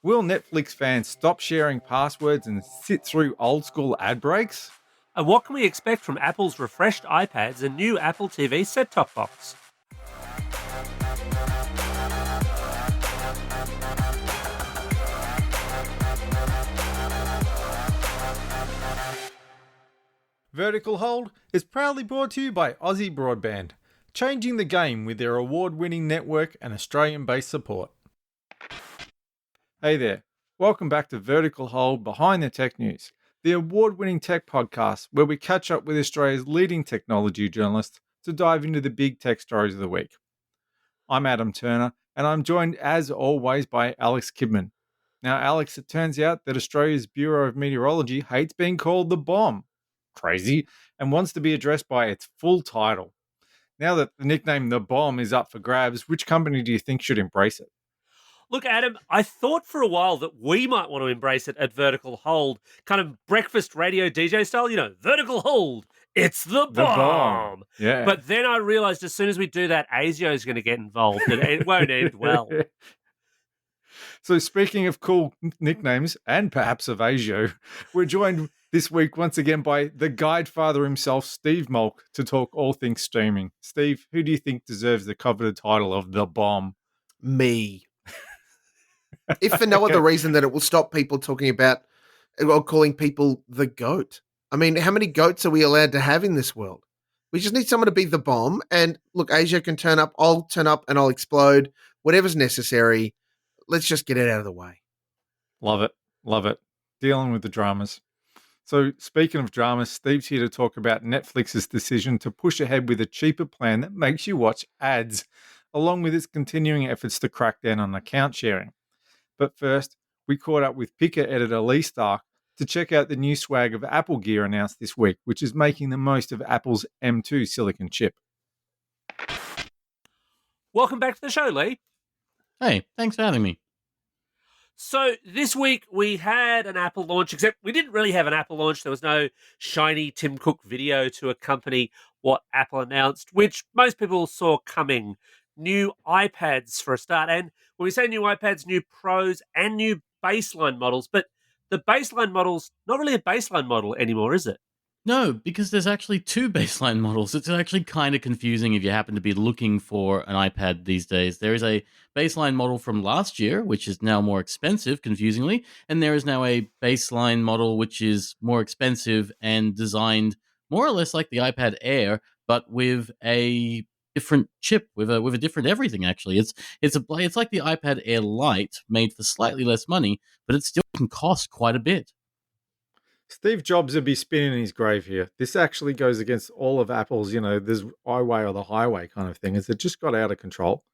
Will Netflix fans stop sharing passwords and sit through old school ad breaks? And what can we expect from Apple's refreshed iPads and new Apple TV set-top box? Vertical Hold is proudly brought to you by Aussie Broadband, changing the game with their award-winning network and Australian-based support. Hey there, welcome back to Vertical Hold Behind the Tech News, the award-winning tech podcast where we catch up with Australia's leading technology journalists to dive into the big tech stories of the week. I'm Adam Turner, and I'm joined as always by Alex Kidman. Now, Alex, it turns out that Australia's Bureau of Meteorology hates being called the bomb. Crazy, and wants to be addressed by its full title. Now that the nickname The Bomb is up for grabs, which company do you think should embrace it? Look, Adam, I thought for a while that we might want to embrace it at Vertical Hold, kind of breakfast radio DJ style, Vertical Hold, it's the bomb. Yeah. But then I realized as soon as we do that, ASIO is going to get involved and it won't end well. So speaking of cool nicknames and perhaps of ASIO, we're joined this week once again by the guidefather himself, Steve Molk, to talk all things streaming. Steve, who do you think deserves the coveted title of The Bomb? Me. If for no other reason than it will stop people talking about or calling people the goat. I mean, how many goats are we allowed to have in this world? We just need someone to be the bomb. And look, Asia can turn up, I'll turn up and I'll explode. Whatever's necessary. Let's just get it out of the way. Love it. Love it. Dealing with the dramas. So speaking of dramas, Steve's here to talk about Netflix's decision to push ahead with a cheaper plan that makes you watch ads, along with its continuing efforts to crack down on account sharing. But first, we caught up with Pickr editor Leigh Stark to check out the new swag of Apple gear announced this week, which is making the most of Apple's M2 silicon chip. Welcome back to the show, Lee. Hey, thanks for having me. So this week we had an Apple launch, except we didn't really have an Apple launch. There was no shiny Tim Cook video to accompany what Apple announced, which most people saw coming. New iPads for a start. And when we say new iPads, new Pros and new baseline models. But the baseline model's not really a baseline model anymore, is it? No, because there's actually two baseline models. It's actually kind of confusing if you happen to be looking for an iPad these days. There is a baseline model from last year, which is now more expensive, confusingly, and there is now a baseline model which is more expensive and designed more or less like the iPad Air, but with a different chip, with a different everything. Actually, it's like the iPad Air Lite made for slightly less money, but it still can cost quite a bit. Steve Jobs would be spinning his grave here. This actually goes against all of Apple's, there's highway or the highway kind of thing. Is it just got out of control?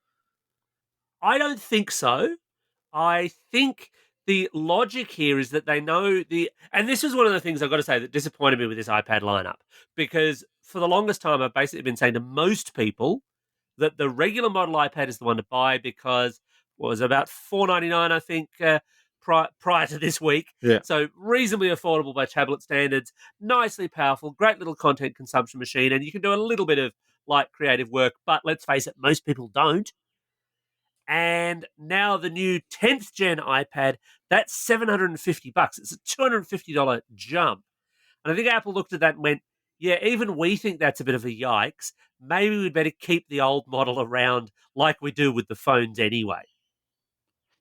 I don't think so. I think the logic here is that they know and this is one of the things I've got to say that disappointed me with this iPad lineup, because for the longest time I've basically been saying to most people that the regular model iPad is the one to buy because it was about $4.99, I think, prior to this week. Yeah. So reasonably affordable by tablet standards, nicely powerful, great little content consumption machine, and you can do a little bit of light creative work, but let's face it, most people don't. And now the new 10th gen iPad, that's $750. It's a $250 jump. And I think Apple looked at that and went, yeah, even we think that's a bit of a yikes. Maybe we'd better keep the old model around like we do with the phones anyway.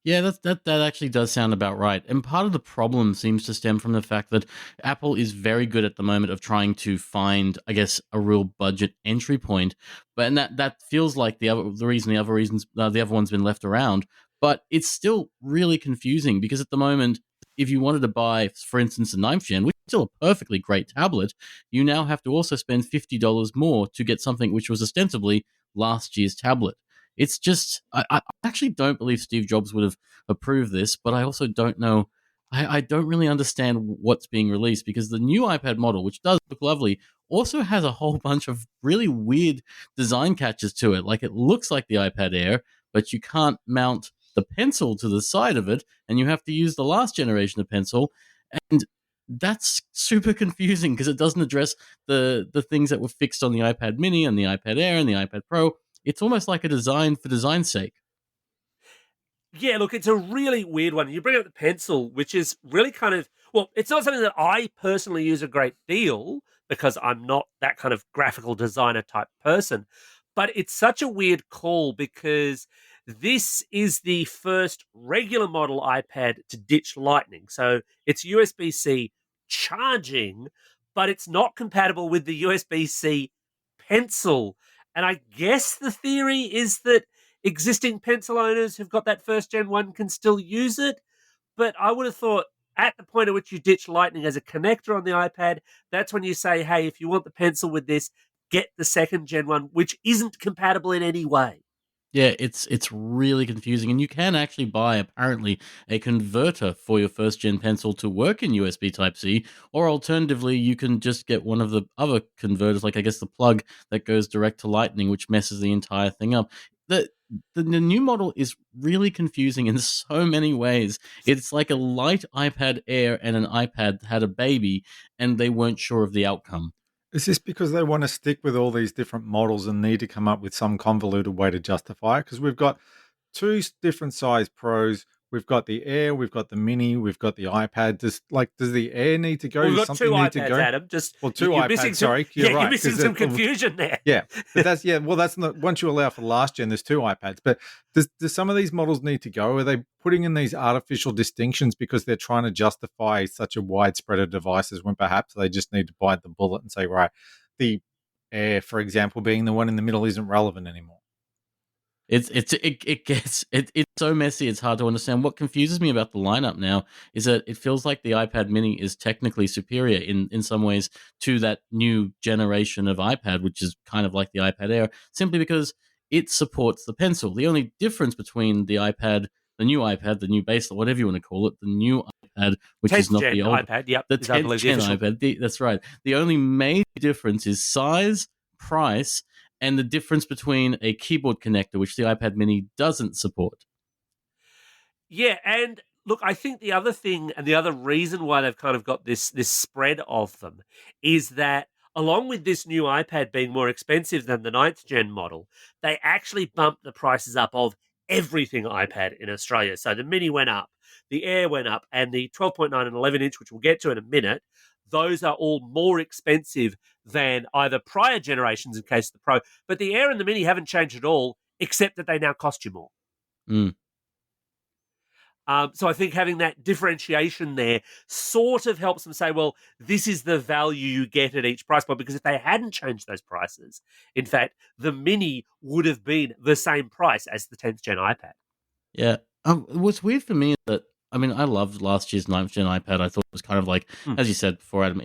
Yeah, that actually does sound about right. And part of the problem seems to stem from the fact that Apple is very good at the moment of trying to find, I guess, a real budget entry point. But that feels like the other one's been left around. But it's still really confusing because at the moment, if you wanted to buy, for instance, a 9th gen, which is still a perfectly great tablet, you now have to also spend $50 more to get something which was ostensibly last year's tablet. It's just, I actually don't believe Steve Jobs would have approved this, but I also don't know, I don't really understand what's being released, because the new iPad model, which does look lovely, also has a whole bunch of really weird design catches to it. Like, it looks like the iPad Air, but you can't mount the pencil to the side of it, and you have to use the last generation of pencil, and that's super confusing because it doesn't address the things that were fixed on the iPad mini and the iPad Air and the iPad Pro. It's almost like a design for design's sake. Yeah, look, it's a really weird one. You bring up the pencil, which is really kind of, well, it's not something that I personally use a great deal because I'm not that kind of graphical designer type person. But it's such a weird call because this is the first regular model iPad to ditch Lightning. So it's USB C charging, but it's not compatible with the USB C pencil. And I guess the theory is that existing pencil owners who've got that first gen one can still use it. But I would have thought at the point at which you ditch Lightning as a connector on the iPad, that's when you say, hey, if you want the pencil with this, get the second gen one, which isn't compatible in any way. Yeah, it's really confusing, and you can actually buy apparently a converter for your first gen pencil to work in USB Type C, or alternatively, you can just get one of the other converters, like I guess the plug that goes direct to Lightning, which messes the entire thing up. The new model is really confusing in so many ways. It's like a light iPad Air and an iPad had a baby, and they weren't sure of the outcome. Is this because they want to stick with all these different models and need to come up with some convoluted way to justify it? Because we've got different size Pros. We've got the Air, we've got the Mini, we've got the iPad. Does the Air need to go? We've Does got two something need to iPads, go? Adam. Just Well, two you're iPads. missing Sorry, some, you're right. you're missing some confusion there. Yeah, but that's not once you allow for the last gen. There's two iPads, but does some of these models need to go? Are they putting in these artificial distinctions because they're trying to justify such a widespread of devices when perhaps they just need to bite the bullet and say, right, the Air, for example, being the one in the middle isn't relevant anymore. It's so messy. It's hard to understand. What confuses me about the lineup now is that it feels like the iPad Mini is technically superior in some ways to that new generation of iPad, which is kind of like the iPad Air, simply because it supports the pencil. The only difference between the iPad, the new iPad, the new base, whatever you want to call it, the new iPad, which is 10th not gen the old, iPad, yep, the is I 10th believe the gen official. iPad. That's right. The only major difference is size, price, and the difference between a keyboard connector, which the iPad Mini doesn't support. Yeah, and look, I think the other thing and the other reason why they've kind of got this spread of them is that along with this new iPad being more expensive than the ninth gen model, they actually bumped the prices up of everything iPad in Australia. So the Mini went up, the Air went up, and the 12.9 and 11 inch, which we'll get to in a minute, those are all more expensive than either prior generations in case of the Pro. But the Air and the Mini haven't changed at all, except that they now cost you more. Mm. So I think having that differentiation there sort of helps them say, well, this is the value you get at each price point. Because if they hadn't changed those prices, in fact, the Mini would have been the same price as the 10th gen iPad. Yeah. What's weird for me is that, I mean, I loved last year's 9th gen iPad. I thought it was kind of like, as you said before, Adam,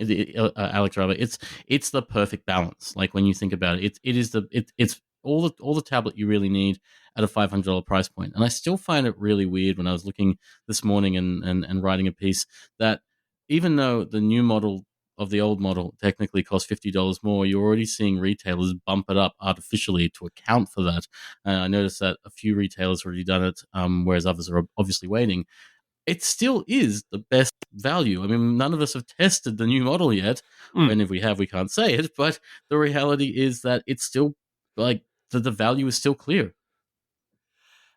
Alex, rather, it's the perfect balance. Like when you think about it, it's all the tablet you really need at a $500 price point. And I still find it really weird when I was looking this morning and writing a piece that even though the new model of the old model technically costs $50 more, you're already seeing retailers bump it up artificially to account for that. I noticed that a few retailers have already done it, whereas others are obviously waiting. It still is the best value. I mean, none of us have tested the new model yet, and if we have, we can't say it. But the reality is that it's still like the value is still clear.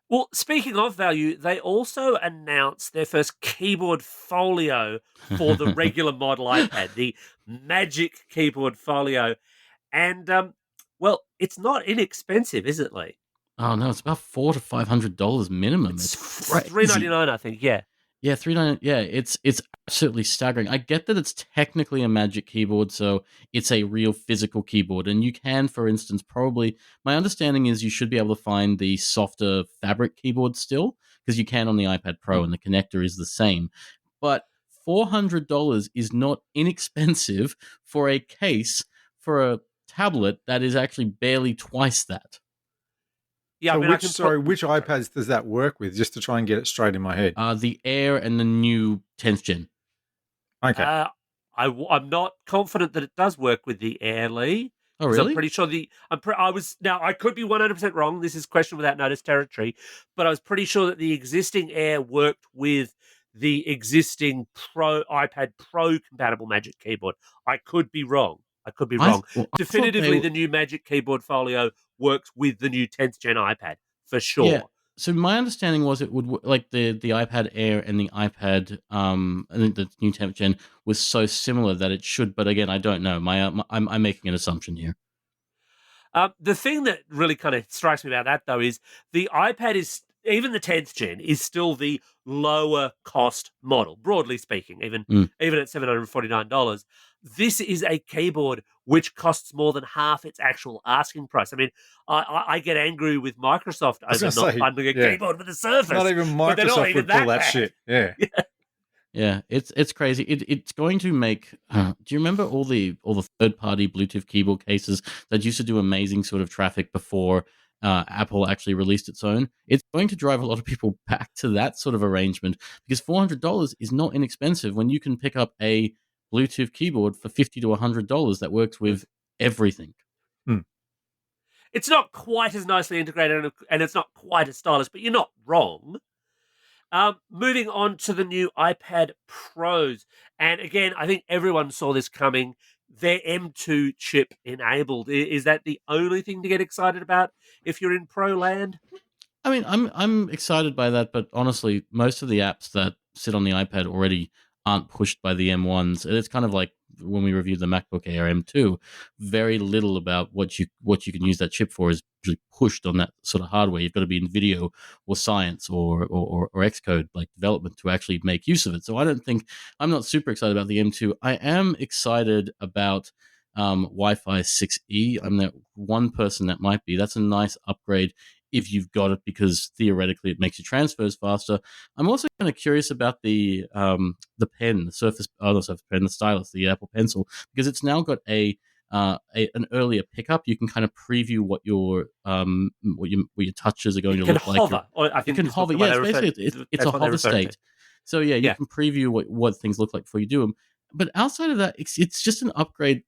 Well, speaking of value, they also announced their first keyboard folio for the regular model iPad, the Magic Keyboard Folio. And, well, it's not inexpensive, is it, Lee? Oh no, it's about $400 to $500 minimum. It's crazy. $399, I think. Yeah. Yeah, $399. Yeah, it's absolutely staggering. I get that it's technically a Magic Keyboard, so it's a real physical keyboard, and you can, for instance, probably. My understanding is you should be able to find the softer fabric keyboard still, because you can on the iPad Pro, and the connector is the same. But $400 is not inexpensive for a case for a tablet that is actually barely twice that. Yeah, So I mean, which iPads does that work with? Just to try and get it straight in my head. The Air and the new 10th gen. Okay. I'm not confident that it does work with the Air, Lee. Oh, really? I'm pretty sure I could be 100% wrong. This is question without notice territory, but I was pretty sure that the existing Air worked with the existing iPad Pro compatible Magic Keyboard. I could be wrong. Definitively, the new Magic Keyboard Folio works with the new 10th gen iPad for sure. Yeah. So my understanding was it would like the iPad Air and the iPad and the new 10th gen was so similar that it should. But again, I don't know. I'm making an assumption here. The thing that really kind of strikes me about that, though, is the iPad is, even the 10th gen, is still the lower cost model, broadly speaking, even at $749. This is a keyboard which costs more than half its actual asking price. I mean, I get angry with Microsoft was over gonna not say, bundling a yeah. keyboard with a Surface. Not even but they're not Microsoft even would pull that bad. shit. Yeah. Yeah, it's crazy. It's going to make. Do you remember all the third party Bluetooth keyboard cases that used to do amazing sort of traffic before Apple actually released its own? It's going to drive a lot of people back to that sort of arrangement because $400 is not inexpensive when you can pick up a Bluetooth keyboard for $50 to $100 that works with everything. It's not quite as nicely integrated and it's not quite as stylish, but you're not wrong. Moving on to the new iPad Pros. And again, I think everyone saw this coming. They're M2 chip enabled. Is that the only thing to get excited about if you're in Pro land? I mean, I'm excited by that, but honestly, most of the apps that sit on the iPad already aren't pushed by the M1s. It's kind of like when we reviewed the MacBook Air M2. Very little about what you can use that chip for is usually pushed on that sort of hardware. You've got to be in video or science or Xcode like development to actually make use of it. So I'm not super excited about the M2. I am excited about Wi-Fi 6E. I'm that one person that might be. That's a nice upgrade if you've got it, because theoretically it makes your transfers faster. I'm also kind of curious about the pen, the Surface, the Surface Pen, the stylus, the Apple Pencil, because it's now got an earlier pickup. You can kind of preview what your touches are going to look like. Hover. I think you can hover. Yeah, it's a hover state. So yeah, you can preview what things look like before you do them. But outside of that, it's just an upgrade,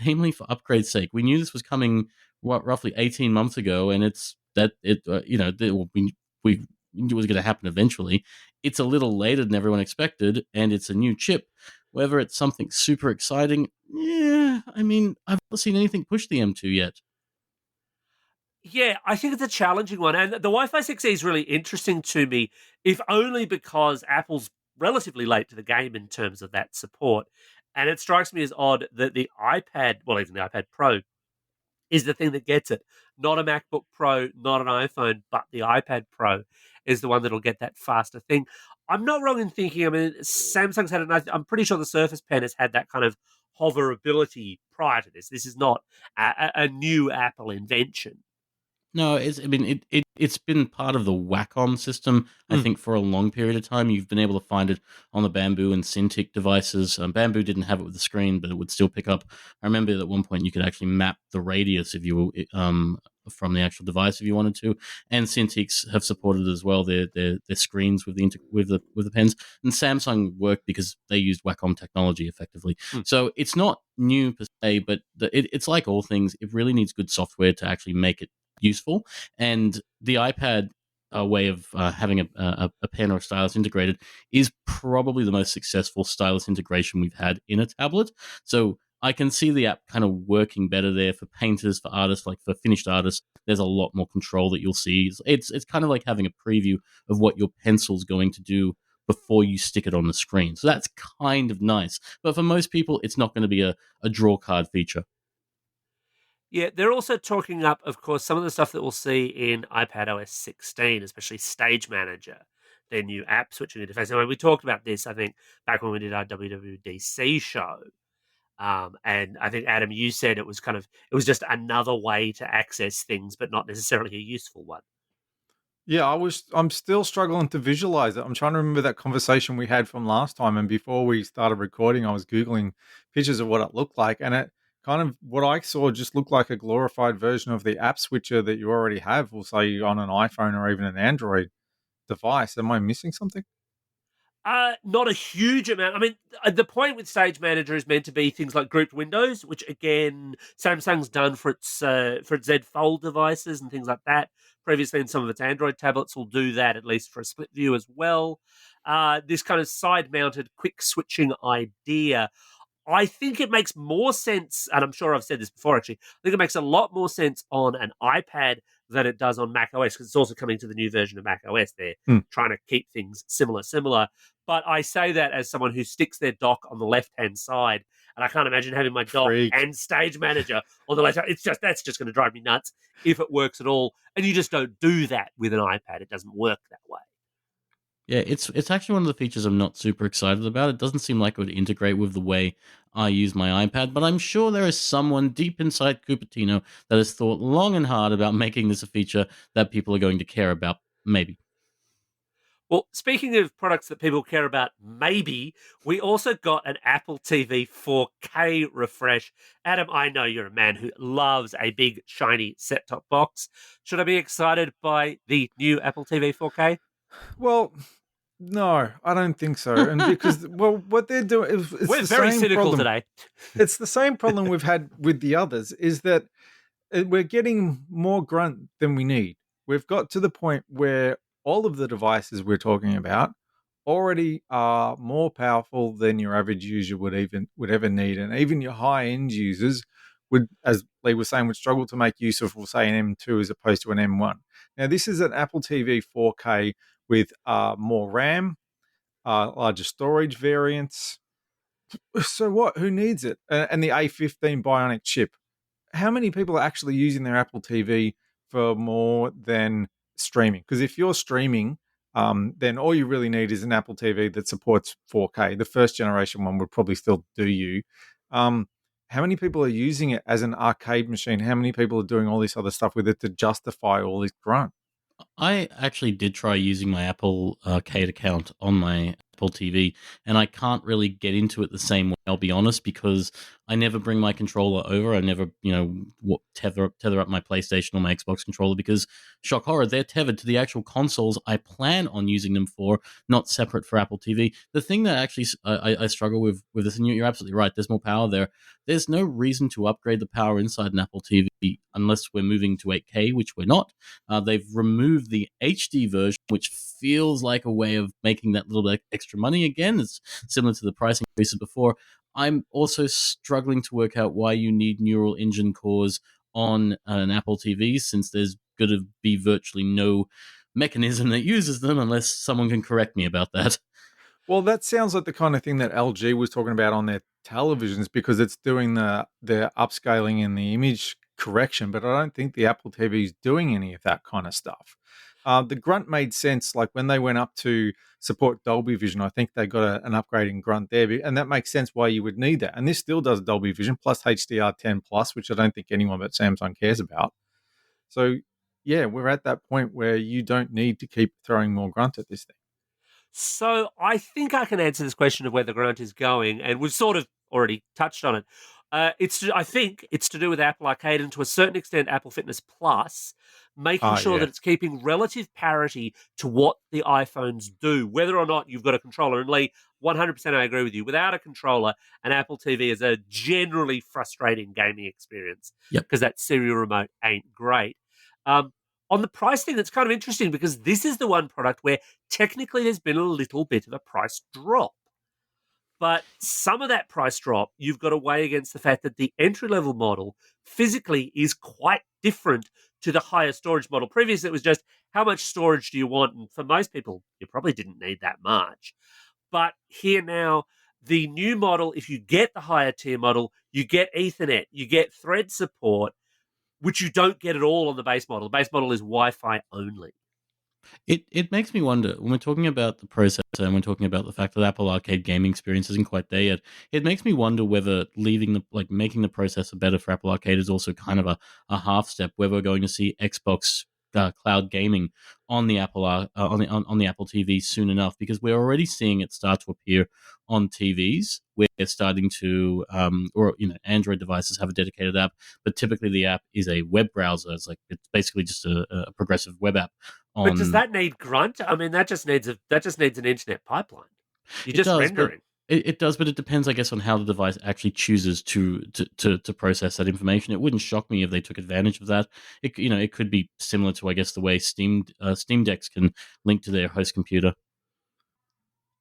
namely for upgrade's sake. We knew this was coming roughly 18 months ago, and it's that it we knew it was going to happen eventually. It's a little later than everyone expected, and it's a new chip. Whether it's something super exciting, yeah, I mean, I've not seen anything push the M2 yet. Yeah, I think it's a challenging one. And the Wi-Fi 6E is really interesting to me, if only because Apple's relatively late to the game in terms of that support. And it strikes me as odd that the iPad, well, even the iPad Pro, is the thing that gets it. Not a MacBook Pro, not an iPhone, but the iPad Pro is the one that'll get that faster thing. I'm not wrong in thinking, I mean, Samsung's had it, I'm pretty sure the Surface Pen has had that kind of hoverability prior to this. This is not a new Apple invention. No, it's been part of the Wacom system, I think, for a long period of time. You've been able to find it on the Bamboo and Cintiq devices. Bamboo didn't have it with the screen, but it would still pick up. I remember at one point you could actually map the radius if you were from the actual device if you wanted to. And Cintiqs have supported as well their screens with the pens. And Samsung worked because they used Wacom technology effectively. So it's not new per se, but it's like all things. It really needs good software to actually make it useful, and the iPad way of having a pen or a stylus integrated is probably the most successful stylus integration we've had in a tablet. So I can see the app kind of working better there for painters, for artists, like for finished artists. There's a lot more control that you'll see. It's kind of like having a preview of what your pencil's going to do before you stick it on the screen. So that's kind of nice. But for most people, it's not going to be a draw card feature. Yeah, they're also talking up, of course, some of the stuff that we'll see in iPadOS 16, especially Stage Manager, their new app switching interface. And we talked about this, I think, back when we did our WWDC show. And I think, Adam, you said it was just another way to access things, but not necessarily a useful one. Yeah, I'm still struggling to visualize it. I'm trying to remember that conversation we had from last time. And before we started recording, I was Googling pictures of what it looked like. And it kind of, what I saw just looked like a glorified version of the app switcher that you already have, we'll say on an iPhone or even an Android device. Am I missing something? Not a huge amount. I mean, the point with Stage Manager is meant to be things like grouped windows, which again Samsung's done for its Z Fold devices and things like that. Previously, in some of its Android tablets, will do that at least for a split view as well. This kind of side-mounted quick switching idea, I think it makes more sense, and I'm sure I've said this before actually, I think it makes a lot more sense on an iPad than it does on Mac OS, because it's also coming to the new version of Mac OS. They're trying to keep things similar. But I say that as someone who sticks their dock on the left-hand side, and I can't imagine having my dock Freak. and Stage Manager on the left. That's just going to drive me nuts if it works at all. And you just don't do that with an iPad. It doesn't work that way. Yeah, it's actually one of the features I'm not super excited about. It doesn't seem like it would integrate with the way I use my iPad, but I'm sure there is someone deep inside Cupertino that has thought long and hard about making this a feature that people are going to care about, maybe. Well, speaking of products that people care about, maybe, we also got an Apple TV 4K refresh. Adam, I know you're a man who loves a big, shiny set-top box. Should I be excited by the new Apple TV 4K? Well, no, I don't think so. And because, well, what they're doing is We're the very same cynical problem. today. It's the same problem we've had with the others, is that we're getting more grunt than we need. We've got to the point where all of the devices we're talking about already are more powerful than your average user would ever need, and even your high end users would, as Leigh was saying, would struggle to make use of, we'll say, an M2 as opposed to an M1. Now, this is an Apple TV 4K with more RAM, larger storage variants. So what? Who needs it? And the A15 Bionic chip. How many people are actually using their Apple TV for more than streaming? Because if you're streaming, then all you really need is an Apple TV that supports 4K. The first generation one would probably still do you. How many people are using it as an arcade machine? How many people are doing all this other stuff with it to justify all this grunt? I actually did try using my Apple Arcade account on my Apple TV, and I can't really get into it the same way, I'll be honest, because I never bring my controller over. I never, tether up my PlayStation or my Xbox controller because, shock horror, they're tethered to the actual consoles I plan on using them for, not separate for Apple TV. The thing that actually I struggle with this, and you're absolutely right, there's more power there. There's no reason to upgrade the power inside an Apple TV unless we're moving to 8K, which we're not. They've removed the HD version, which feels like a way of making that little bit extra money again. It's similar to the pricing increases before. I'm also struggling to work out why you need neural engine cores on an Apple TV, since there's going to be virtually no mechanism that uses them, unless someone can correct me about that. Well, that sounds like the kind of thing that LG was talking about on their televisions, because it's doing the upscaling and the image correction, but I don't think the Apple TV is doing any of that kind of stuff. The grunt made sense, like when they went up to support Dolby Vision. I think they got an upgrade in grunt there, and that makes sense why you would need that. And this still does Dolby Vision plus HDR10 plus, which I don't think anyone but Samsung cares about. So, yeah, we're at that point where you don't need to keep throwing more grunt at this thing. So I think I can answer this question of where the grunt is going, and we've sort of already touched on it. I think it's to do with Apple Arcade and to a certain extent Apple Fitness Plus, making sure that it's keeping relative parity to what the iPhones do, whether or not you've got a controller. And Leigh, 100% I agree with you. Without a controller, an Apple TV is a generally frustrating gaming experience because that serial remote ain't great. On the price thing, that's kind of interesting because this is the one product where technically there's been a little bit of a price drop. But some of that price drop, you've got to weigh against the fact that the entry-level model physically is quite different to the higher storage model. Previously, it was just how much storage do you want? And for most people, you probably didn't need that much. But here now, the new model, if you get the higher tier model, you get Ethernet, you get thread support, which you don't get at all on the base model. The base model is Wi-Fi only. It makes me wonder, when we're talking about the processor and we're talking about the fact that Apple Arcade gaming experience isn't quite there yet. It makes me wonder whether making the processor better for Apple Arcade is also kind of a half step. Whether we're going to see Xbox cloud gaming on the Apple on the Apple TV soon enough, because we're already seeing it start to appear on TVs. We're starting to Android devices have a dedicated app, but typically the app is a web browser. It's basically just a progressive web app. But does that need grunt? I mean, that just needs an internet pipeline. You're just rendering. It does, but it depends, I guess, on how the device actually chooses to process that information. It wouldn't shock me if they took advantage of that. It could be similar to, I guess, the way Steam Decks can link to their host computer.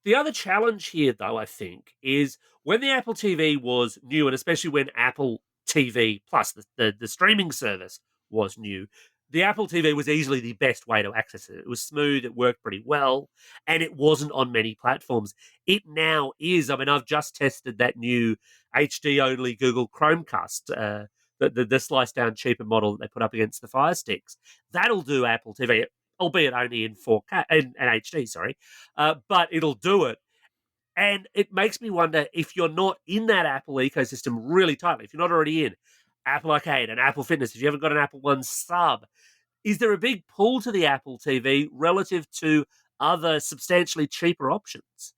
The other challenge here, though, I think, is when the Apple TV was new, and especially when Apple TV Plus, the streaming service, was new, the Apple TV was easily the best way to access it. It was smooth, it worked pretty well, and it wasn't on many platforms. It now is. I mean, I've just tested that new HD only Google Chromecast, the sliced down cheaper model that they put up against the Fire Sticks. That'll do Apple TV, albeit only in 4K and HD, sorry, but it'll do it. And it makes me wonder, if you're not in that Apple ecosystem really tightly, if you're not already in Apple Arcade and Apple Fitness, if you haven't got an Apple One sub, is there a big pull to the Apple TV relative to other substantially cheaper options?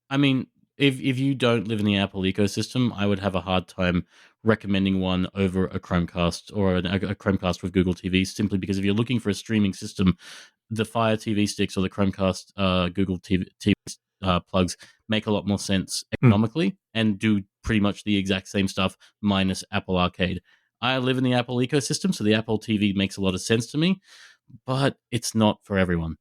I mean, if you don't live in the Apple ecosystem, I would have a hard time recommending one over a Chromecast or a Chromecast with Google TV, simply because if you're looking for a streaming system, the Fire TV sticks or the Chromecast Google TV plugs make a lot more sense economically and do pretty much the exact same stuff minus Apple Arcade. I live in the Apple ecosystem, so the Apple TV makes a lot of sense to me, but it's not for everyone.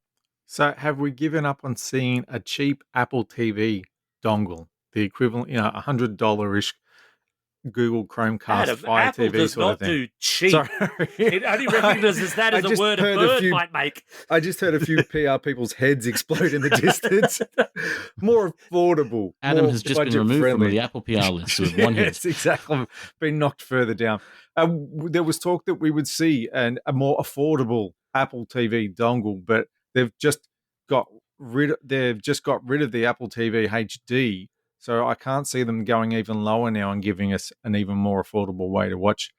So have we given up on seeing a cheap Apple TV dongle, the equivalent, $100-ish Google Chromecast Adam, Fire Apple TV does sort not of thing? do cheap. Sorry. It only recognizes that as a word a bird might make. I just heard a few PR people's heads explode in the distance. More affordable. Adam more has just been budget removed friendly. from the Apple PR list with one hit. Yes, exactly. Been knocked further down. There was talk that we would see a more affordable Apple TV dongle, but they've just got rid of the Apple TV HD. So I can't see them going even lower now and giving us an even more affordable way to watch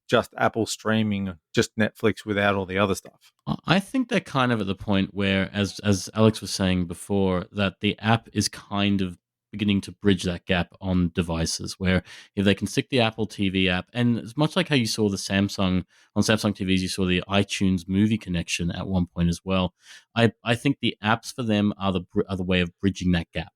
just Apple streaming, just Netflix without all the other stuff. I think they're kind of at the point where, as Alex was saying before, that the app is kind of beginning to bridge that gap on devices, where if they can stick the Apple TV app, and it's much like how you saw the Samsung TVs, you saw the iTunes movie connection at one point as well. I think the apps for them are the way of bridging that gap.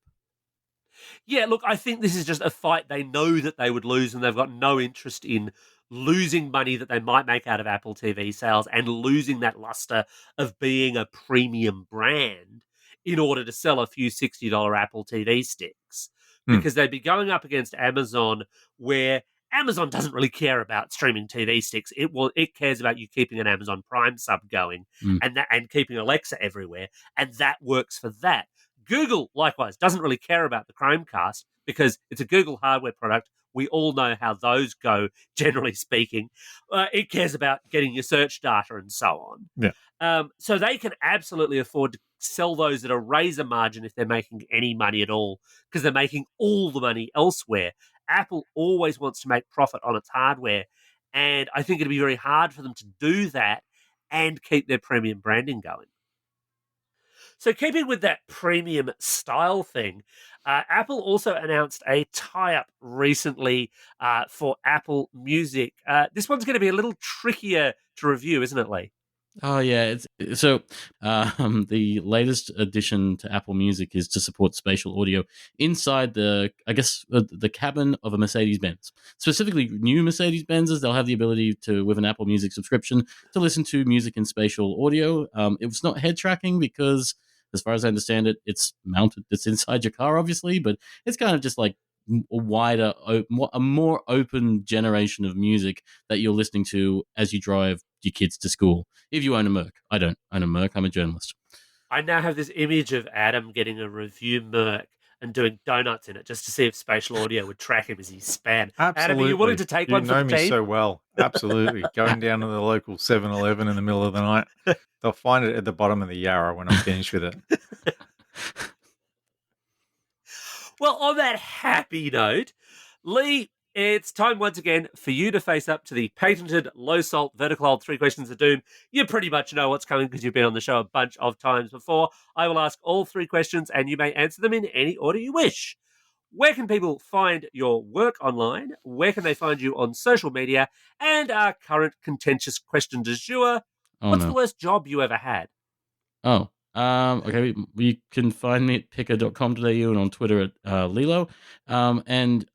Yeah, look, I think this is just a fight they know that they would lose, and they've got no interest in losing money that they might make out of Apple TV sales and losing that luster of being a premium brand in order to sell a few $60 Apple TV sticks. Because they'd be going up against Amazon, where Amazon doesn't really care about streaming TV sticks. It cares about you keeping an Amazon Prime sub going and keeping Alexa everywhere, and that works for that. Google, likewise, doesn't really care about the Chromecast because it's a Google hardware product. We all know how those go, generally speaking. It cares about getting your search data and so on. Yeah. So they can absolutely afford to sell those at a razor margin if they're making any money at all, because they're making all the money elsewhere. Apple always wants to make profit on its hardware, and I think it'd be very hard for them to do that and keep their premium branding going. So keeping with that premium style thing, Apple also announced a tie-up recently for Apple Music. This one's going to be a little trickier to review, isn't it, Leigh? Oh yeah, the latest addition to Apple Music is to support spatial audio inside the cabin of a Mercedes-Benz. Specifically, new Mercedes-Benzes, they'll have the ability to, with an Apple Music subscription, to listen to music in spatial audio. It was not head tracking because, as far as I understand it, it's inside your car, obviously, but it's kind of just like a more open generation of music that you're listening to as you drive your kids to school. If you own a Merc. I don't own a Merc, I'm a journalist. I now have this image of Adam getting a review Merc and doing donuts in it just to see if spatial audio would track him as he span. Absolutely. Adam, are you willing to take one for the team? You know me so well. Absolutely. Going down to the local 7-Eleven in the middle of the night. They'll find it at the bottom of the Yarra when I'm finished with it. Well, on that happy note, Leigh, it's time once again for you to face up to the patented low-salt vertical hold 3 questions of doom. You pretty much know what's coming because you've been on the show a bunch of times before. I will ask all 3 questions and you may answer them in any order you wish. Where can people find your work online? Where can they find you on social media? And our current contentious question du jour, what's the worst job you ever had? Okay, you can find me at pickr.com.au and on Twitter at Lilo. And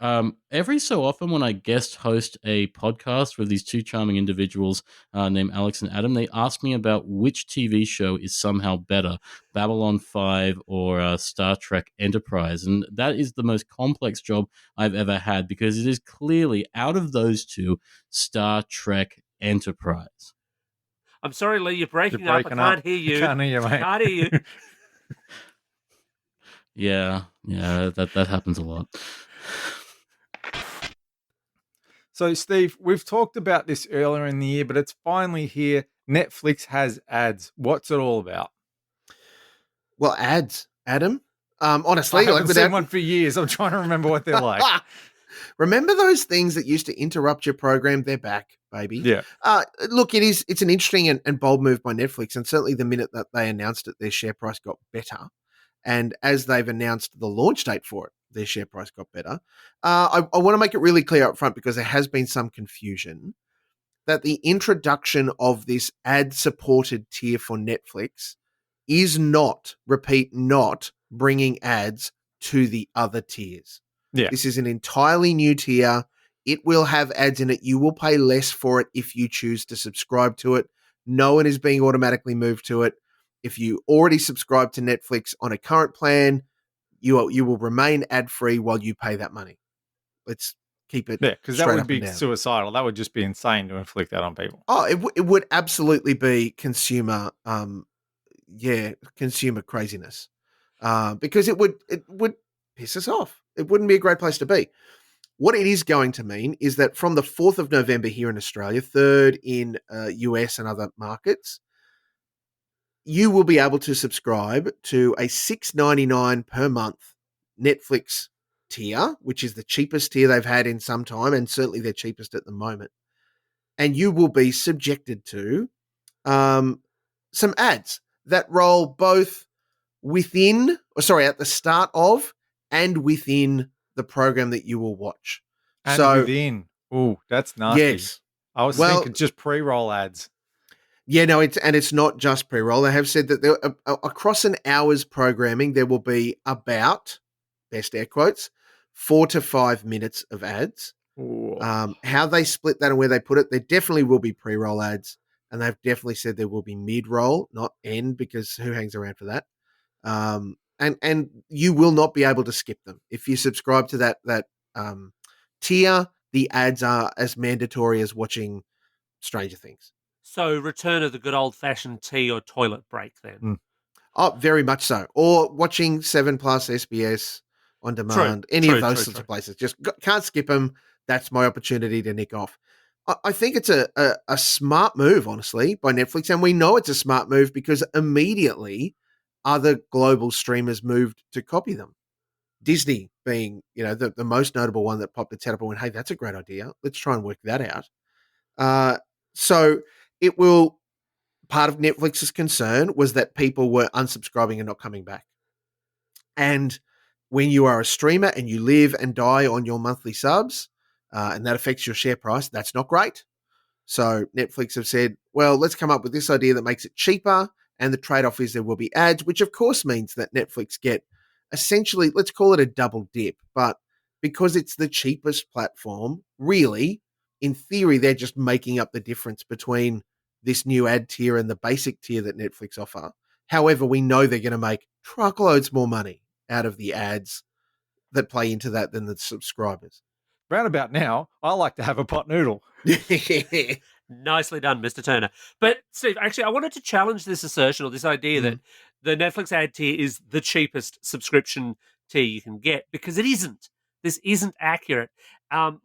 every so often when I guest host a podcast with these 2 charming individuals named Alex and Adam, they ask me about which TV show is somehow better, Babylon 5 or Star Trek Enterprise. And that is the most complex job I've ever had because it is clearly, out of those 2, Star Trek Enterprise. I'm sorry, Lee, you're breaking You're up. breaking I up. can't hear you. Can't hear you, mate. Can't hear you. Yeah, that happens a lot. So, Steve, we've talked about this earlier in the year, but it's finally here. Netflix has ads. What's it all about? Well, ads, Adam. I Honestly, haven't like seen one for years. I'm trying to remember what they're like. Remember those things that used to interrupt your program? They're back, baby. Yeah. Look, it's an interesting and bold move by Netflix, and certainly the minute that they announced it, their share price got better. And as they've announced the launch date for it, their share price got better. I want to make it really clear up front because there has been some confusion that the introduction of this ad-supported tier for Netflix is not, repeat, not bringing ads to the other tiers. Yeah. This is an entirely new tier. It will have ads in it. You will pay less for it if you choose to subscribe to it. No one is being automatically moved to it. If you already subscribe to Netflix on a current plan, you will remain ad-free while you pay that money. Let's keep it because that straight would up and be down. suicidal. That would just be insane to inflict that on people. Oh, it would absolutely be consumer, consumer craziness, because it would piss us off. It wouldn't be a great place to be. What it is going to mean is that from the 4th of November here in Australia, 3rd in US and other markets, you will be able to subscribe to a $6.99 per month Netflix tier, which is the cheapest tier they've had in some time, and certainly their cheapest at the moment. And you will be subjected to some ads that roll both at the start of and within the program that you will watch. And so within. Oh, that's nasty. yes. I was thinking just pre-roll ads. Yeah, no, it's not just pre-roll. They have said that there, across an hour's programming, there will be about, best air quotes, 4 to 5 minutes of ads. How they split that and where they put it, there definitely will be pre-roll ads, and they've definitely said there will be mid-roll, not end, because who hangs around for that? And you will not be able to skip them if you subscribe to that tier. The ads are as mandatory as watching Stranger Things. So return of the good old-fashioned tea or toilet break then. Oh, very much so. Or watching 7 Plus, SBS on demand, of those sorts of places. Just can't skip them. That's my opportunity to nick off. I think it's a smart move, honestly, by Netflix. And we know it's a smart move because immediately other global streamers moved to copy them. Disney being, the most notable one that popped its head up and went, hey, that's a great idea. Let's try and work that out. So it will, part of Netflix's concern was that people were unsubscribing and not coming back. And when you are a streamer and you live and die on your monthly subs, and that affects your share price, that's not great. So Netflix have said, well, let's come up with this idea that makes it cheaper, and the trade-off is there will be ads, which of course means that Netflix get essentially, let's call it a double dip, but because it's the cheapest platform, really, in theory, they're just making up the difference between this new ad tier and the basic tier that Netflix offer. However, we know they're going to make truckloads more money out of the ads that play into that than the subscribers. Round about now, I like to have a pot noodle. Nicely done, Mr. Turner. But Steve, actually, I wanted to challenge this assertion or this idea that the Netflix ad tier is the cheapest subscription tier you can get, because it isn't. This isn't accurate.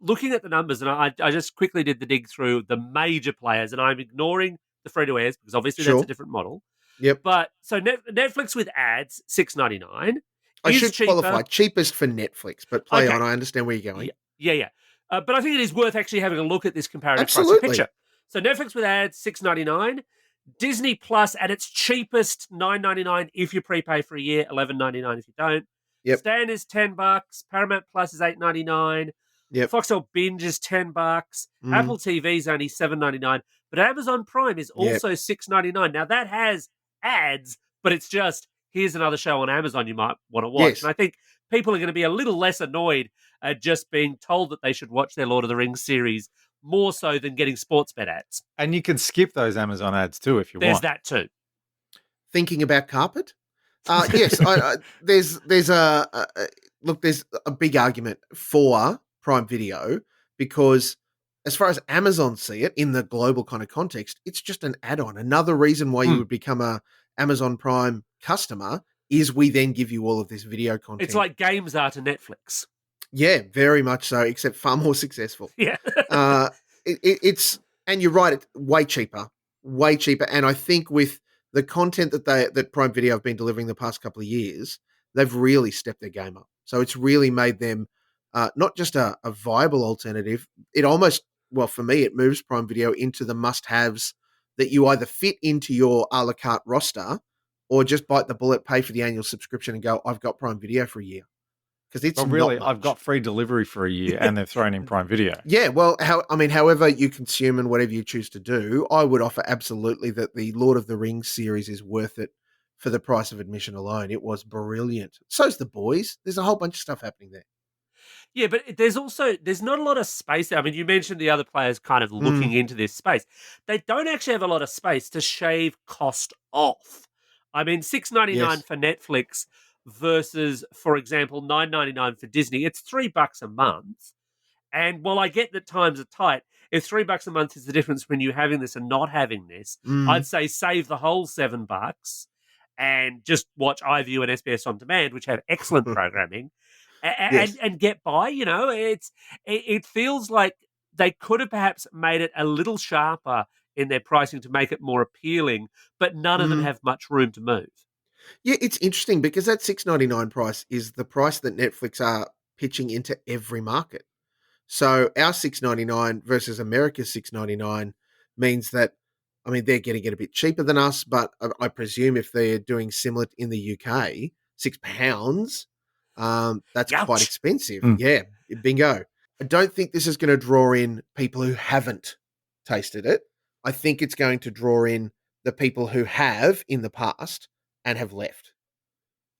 Looking at the numbers, and I just quickly did the dig through the major players, and I'm ignoring the free-to-airs because obviously that's a different model. Yep. But so Netflix with ads, $6.99. I should cheaper. qualify cheapest for Netflix, but play on. I understand where you're going. Yeah. But I think it is worth actually having a look at this comparative Absolutely. price picture. So Netflix with ads, $6.99. Disney Plus at its cheapest, $9.99 if you prepay for a year, $11.99 if you don't. Yep. Stan is $10. Paramount Plus is $8.99. Yep. Foxtel Binge is $10. Apple TV is only $7.99. But Amazon Prime is also $6.99. Now that has ads, but it's just, here's another show on Amazon you might want to watch. Yes. And I think people are going to be a little less annoyed at just being told that they should watch their Lord of the Rings series more so than getting sports bet ads. And you can skip those Amazon ads too if you There's want. that too. Thinking about carpet? Yes. There's a big argument for Prime Video because as far as Amazon see it in the global kind of context, it's just an add-on. Another reason why you would become a Amazon Prime customer is we then give you all of this video content. It's like games are to Netflix. Yeah, very much so, except far more successful. Yeah. It's, and you're right, it's way cheaper. And I think with the content that Prime Video have been delivering the past couple of years, they've really stepped their game up. So it's really made them not just a viable alternative. It almost, well, for me, it moves Prime Video into the must-haves that you either fit into your a la carte roster or just bite the bullet, pay for the annual subscription and go, I've got Prime Video for a year. Because it's But really, not I've much. got free delivery for a year and they've thrown in Prime Video. Yeah, well, however you consume and whatever you choose to do, I would offer absolutely that the Lord of the Rings series is worth it for the price of admission alone. It was brilliant. So's The Boys. There's a whole bunch of stuff happening there. Yeah, but there's not a lot of space there. I mean, you mentioned the other players kind of looking into this space. They don't actually have a lot of space to shave cost off. I mean, $6.99 Yes. for Netflix versus, for example, $9.99 for Disney. It's $3 a month. And while I get that times are tight, if $3 a month is the difference between you having this and not having this, I'd say save the whole $7 and just watch iView and SBS On Demand, which have excellent programming. Yes. And get by. You know, it feels like they could have perhaps made it a little sharper in their pricing to make it more appealing, but none of them have much room to move. Yeah, it's interesting because that $6.99 price is the price that Netflix are pitching into every market. So our $6.99 versus America's $6.99 means that, I mean, they're getting it a bit cheaper than us, but I presume if they're doing similar in the UK, £6, that's quite Youch. expensive. Yeah, bingo. I don't think this is going to draw in people who haven't tasted it. I think it's going to draw in the people who have in the past and have left.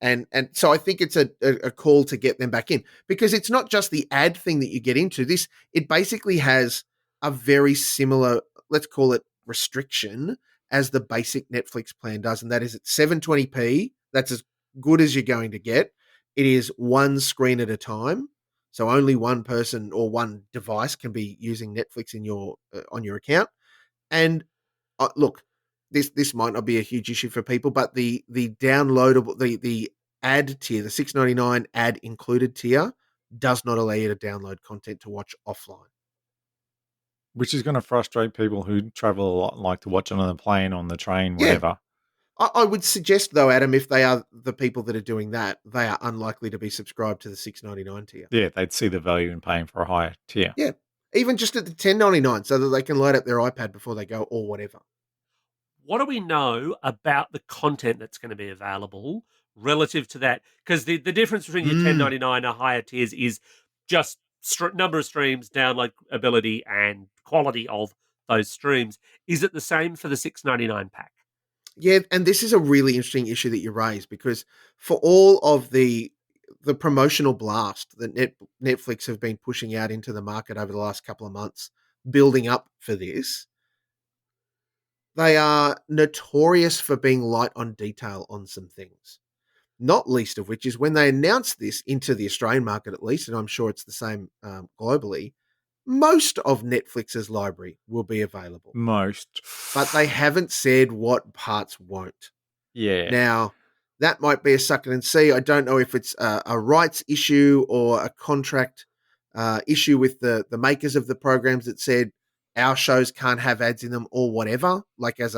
And so I think it's a call to get them back in because it's not just the ad thing that you get into. This, it basically has a very similar, let's call it restriction as the basic Netflix plan does. And that is at 720p. That's as good as you're going to get. It is one screen at a time. So only one person or one device can be using Netflix in your on your account. And look, this might not be a huge issue for people, but the downloadable the ad tier, the $6.99 ad included tier, does not allow you to download content to watch offline. Which is going to frustrate people who travel a lot and like to watch it on the plane, on the train, whatever. I would suggest though, Adam, if they are the people that are doing that, they are unlikely to be subscribed to the $6.99 tier. Yeah, they'd see the value in paying for a higher tier. Yeah, even just at the $10.99, so that they can load up their iPad before they go or whatever. What do we know about the content that's going to be available relative to that? Because the difference between your $10.99 and higher tiers is just number of streams, download ability, and quality of those streams. Is it the same for the $6.99 pack? Yeah, and this is a really interesting issue that you raised because for all of the promotional blast that Netflix have been pushing out into the market over the last couple of months, building up for this, they are notorious for being light on detail on some things. Not least of which is when they announced this into the Australian market, at least, and I'm sure it's the same globally, most of Netflix's library will be available. Most. But they haven't said what parts won't. Yeah. Now, that might be a suck it and see. I don't know if it's a rights issue or a contract issue with the makers of the programs that said our shows can't have ads in them or whatever, like as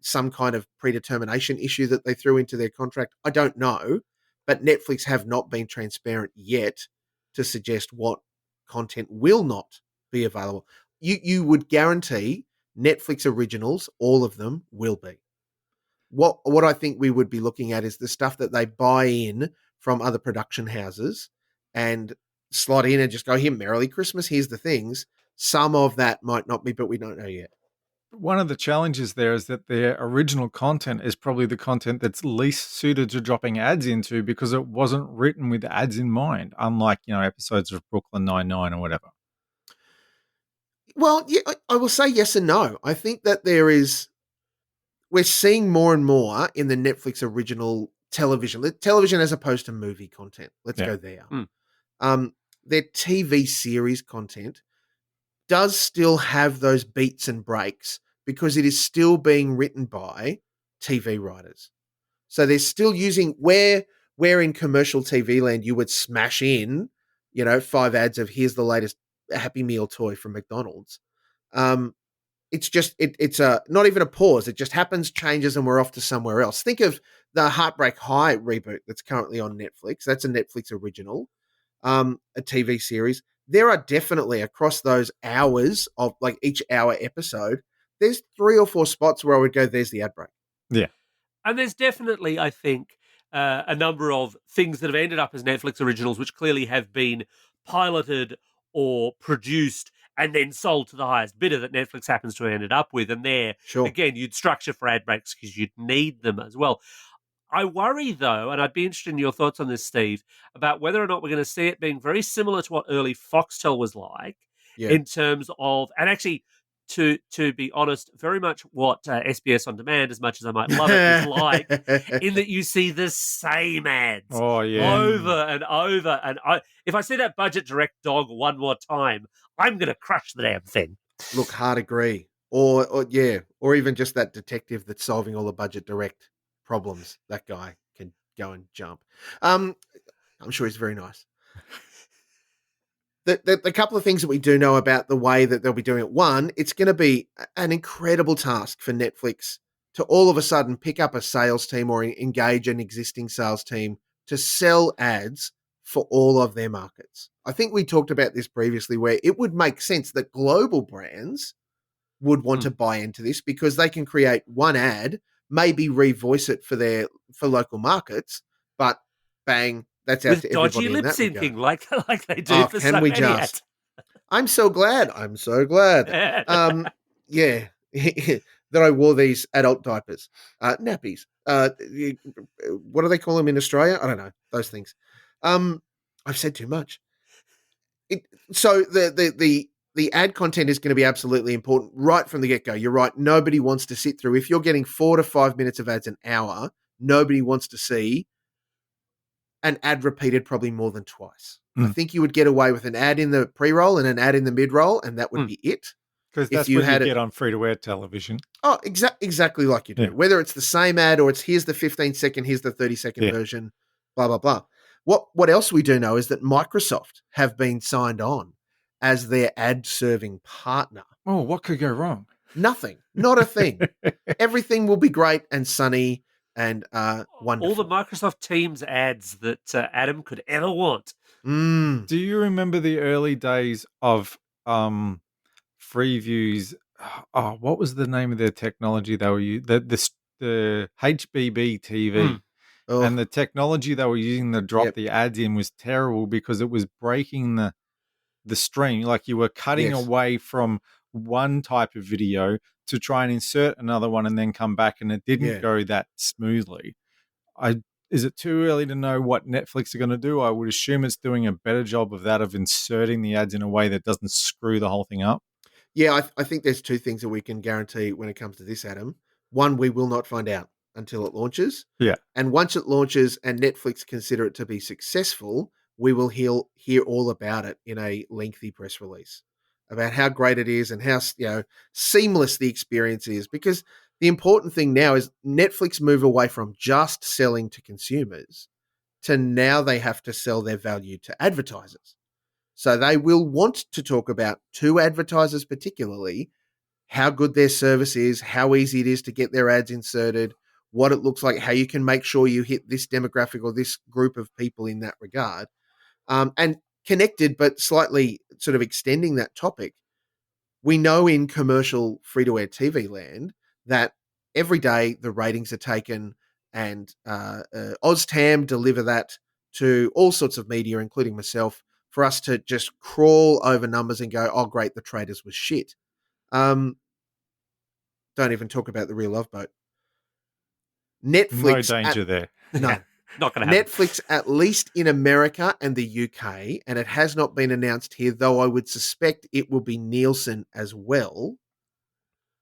some kind of predetermination issue that they threw into their contract. I don't know, but Netflix have not been transparent yet to suggest what content will not be available. You would guarantee Netflix originals, all of them, will be. What I think we would be looking at is the stuff that they buy in from other production houses and slot in and just go, here, Merrily Christmas, here's the things. Some of that might not be, but we don't know yet. One of the challenges there is that their original content is probably the content that's least suited to dropping ads into because it wasn't written with ads in mind, unlike, episodes of Brooklyn Nine-Nine or whatever. Well, yeah, I will say yes and no. I think that we're seeing more and more in the Netflix original television as opposed to movie content. Let's go there. Their TV series content does still have those beats and breaks because it is still being written by TV writers. So they're still using where in commercial TV land you would smash in, 5 ads of here's the latest Happy Meal toy from McDonald's. It's just it's a not even a pause. It just happens, changes, and we're off to somewhere else. Think of the Heartbreak High reboot that's currently on Netflix. That's a Netflix original, a TV series. There are definitely across those hours of like each hour episode, there's 3 or 4 spots where I would go, there's the ad break. Yeah. And there's definitely, I think, a number of things that have ended up as Netflix originals, which clearly have been piloted or produced and then sold to the highest bidder that Netflix happens to have ended up with. And there, Sure. again, you'd structure for ad breaks because you'd need them as well. I worry, though, and I'd be interested in your thoughts on this, Steve, about whether or not we're going to see it being very similar to what early Foxtel was like in terms of, and actually, to be honest, very much what SBS On Demand, as much as I might love it, is like, in that you see the same ads over and over. And if I see that budget direct dog one more time, I'm going to crush the damn thing. Look, hard agree. Or even just that detective that's solving all the budget direct problems. That guy can go and jump. I'm sure he's very nice. The couple of things that we do know about the way that they'll be doing it. One, it's going to be an incredible task for Netflix to all of a sudden pick up a sales team or engage an existing sales team to sell ads for all of their markets. I think we talked about this previously where it would make sense that global brands would want to buy into this because they can create one ad, maybe revoice it for local markets, but bang, that's out with to dodgy everybody lip in that syncing regard. like they do for Can so we many just? ads. I'm so glad. Yeah, that I wore these adult diapers, nappies. What do they call them in Australia? I don't know those things. I've said too much. So the ad content is going to be absolutely important right from the get-go. You're right. Nobody wants to sit through. If you're getting 4 to 5 minutes of ads an hour, nobody wants to see an ad repeated probably more than twice. I think you would get away with an ad in the pre-roll and an ad in the mid-roll, and that would be it. Because that's what you get on free-to-air television. Oh, exactly like you do. Yeah. Whether it's the same ad or it's here's the 15-second, here's the 30-second version, blah, blah, blah. What else we do know is that Microsoft have been signed on as their ad-serving partner. Oh, what could go wrong? Nothing. Not a thing. Everything will be great and sunny and wonderful. All the Microsoft Teams ads that Adam could ever want. Mm. Do you remember the early days of Freeview's? Oh, what was the name of their technology they were using? The HBB TV. And the technology they were using to drop the ads in was terrible because it was breaking the stream. Like you were cutting away from one type of video to try and insert another one and then come back, and it didn't go that smoothly. Is it too early to know what Netflix are going to do? I would assume it's doing a better job of that, of inserting the ads in a way that doesn't screw the whole thing up. Yeah, I think there's 2 things that we can guarantee when it comes to this, Adam. One, we will not find out until it launches. Yeah. And once it launches and Netflix consider it to be successful, we will hear all about it in a lengthy press release about how great it is and how seamless the experience is. Because the important thing now is Netflix move away from just selling to consumers to now they have to sell their value to advertisers. So they will want to talk about to advertisers particularly how good their service is, how easy it is to get their ads inserted, what it looks like, how you can make sure you hit this demographic or this group of people in that regard. And connected, but slightly sort of extending that topic, we know in commercial free-to-air TV land that every day the ratings are taken and OzTam deliver that to all sorts of media, including myself, for us to just crawl over numbers and go, oh, great, the Traders was shit. Don't even talk about the Real Love Boat. Netflix. No danger there. No. Not going to happen. Netflix, at least in America and the UK, and it has not been announced here, though I would suspect it will be Nielsen as well.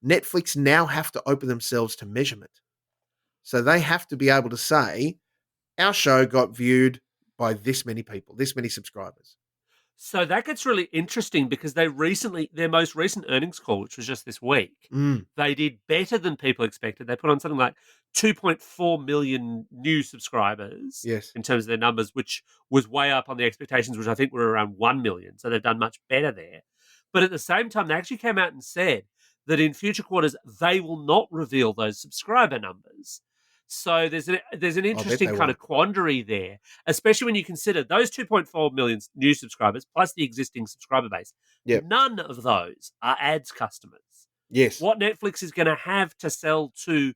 Netflix now have to open themselves to measurement. So they have to be able to say, our show got viewed by this many people, this many subscribers. So that gets really interesting because their most recent earnings call, which was just this week, they did better than people expected. They put on something like 2.4 million new subscribers Yes. in terms of their numbers, which was way up on the expectations, which I think were around 1 million. So they've done much better there. But at the same time, they actually came out and said that in future quarters, they will not reveal those subscriber numbers. So there's an interesting kind of quandary there, especially when you consider those 2.4 million new subscribers plus the existing subscriber base. Yep. None of those are ads customers. Yes. What Netflix is going to have to sell to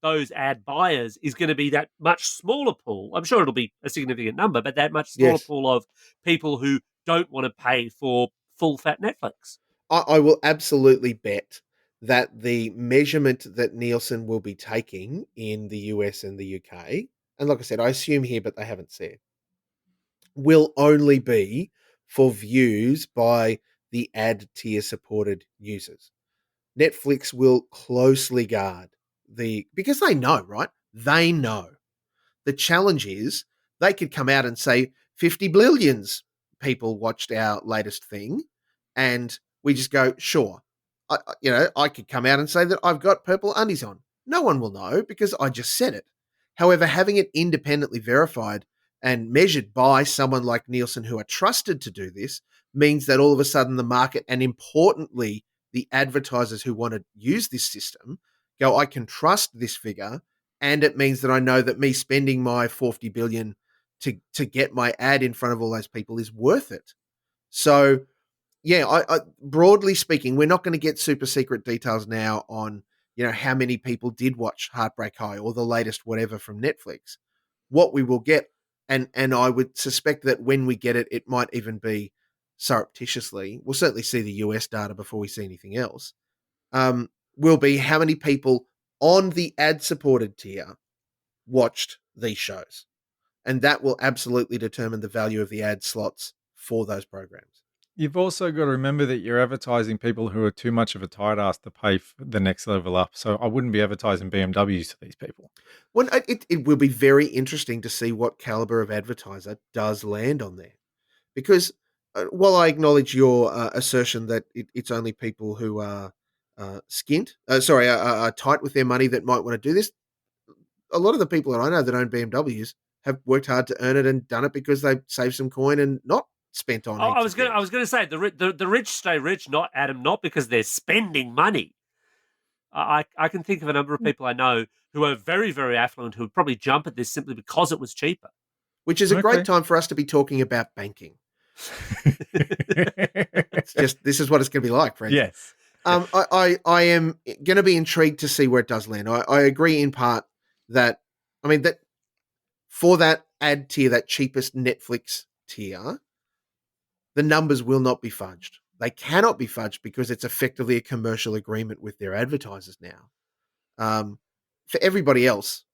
those ad buyers is going to be that much smaller pool. I'm sure it'll be a significant number, but that much smaller pool of people who don't want to pay for full fat Netflix. I will absolutely bet that the measurement that Nielsen will be taking in the US and the UK, and like I said, I assume here, but they haven't said, will only be for views by the ad tier supported users. Netflix will closely guard because they know, right? They know. The challenge is they could come out and say 50 billions people watched our latest thing, and we just go, sure. I could come out and say that I've got purple undies on. No one will know because I just said it. However, having it independently verified and measured by someone like Nielsen who are trusted to do this means that all of a sudden the market, and importantly, the advertisers who want to use this system, go, I can trust this figure, and it means that I know that me spending my 40 billion to get my ad in front of all those people is worth it. So, yeah, I broadly speaking, we're not going to get super secret details now on, how many people did watch Heartbreak High or the latest whatever from Netflix. What we will get, and I would suspect that when we get it, it might even be surreptitiously. We'll certainly see the US data before we see anything else. Will be how many people on the ad-supported tier watched these shows. And that will absolutely determine the value of the ad slots for those programs. You've also got to remember that you're advertising people who are too much of a tight ass to pay for the next level up. So I wouldn't be advertising BMWs to these people. Well, it will be very interesting to see what caliber of advertiser does land on there. Because while I acknowledge your assertion that it's only people who are are tight with their money that might want to do this, a lot of the people that I know that own BMWs have worked hard to earn it and done it because they've saved some coin and not spent on. I was going to say the rich stay rich, not Adam, not because they're spending money. I can think of a number of people I know who are very, very affluent who would probably jump at this simply because it was cheaper. Which is a great time for us to be talking about banking. It's just, this is what it's going to be like, Frank. Yes. I am going to be intrigued to see where it does land. I agree in part that, that for that ad tier, that cheapest Netflix tier, the numbers will not be fudged. They cannot be fudged because it's effectively a commercial agreement with their advertisers now. For everybody else,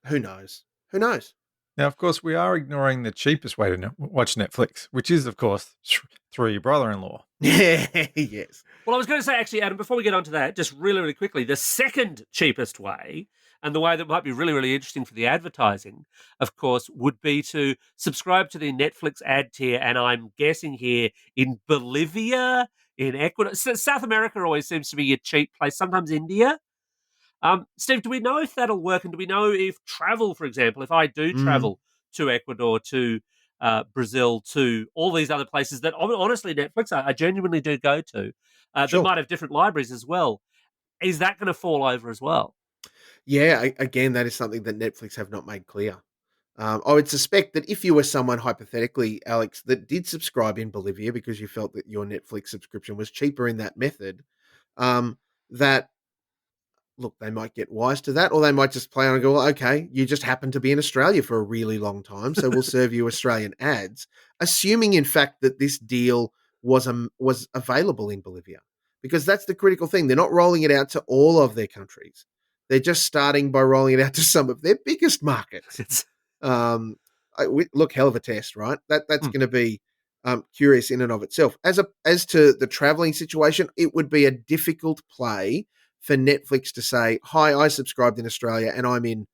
who knows? Who knows? Now, of course, we are ignoring the cheapest way to watch Netflix, which is, of course, through your brother-in-law. Yes. Well, I was going to say, actually, Adam, before we get on to that, just really, really quickly, the second cheapest way, and the way that might be really, really interesting for the advertising, of course, would be to subscribe to the Netflix ad tier, and I'm guessing here in Bolivia, in Ecuador. South America always seems to be a cheap place, sometimes India. Steve, do we know if that'll work? And do we know if travel, for example, if I do travel to Ecuador, to Brazil, to all these other places that honestly Netflix I genuinely do go to, that might have different libraries as well, is that going to fall over as well? Yeah, again, that is something that Netflix have not made clear. I would suspect that if you were someone, hypothetically, Alex, that did subscribe in Bolivia because you felt that your Netflix subscription was cheaper in that method, that, look, they might get wise to that, or they might just play on and go, well, okay, you just happen to be in Australia for a really long time, so we'll serve you Australian ads, assuming, in fact, that this deal was available in Bolivia. Because that's the critical thing. They're not rolling it out to all of their countries. They're just starting by rolling it out to some of their biggest markets. Look, hell of a test, right? That's going to be curious in and of itself. As to the traveling situation, it would be a difficult play for Netflix to say, hi, I subscribed in Australia and I'm in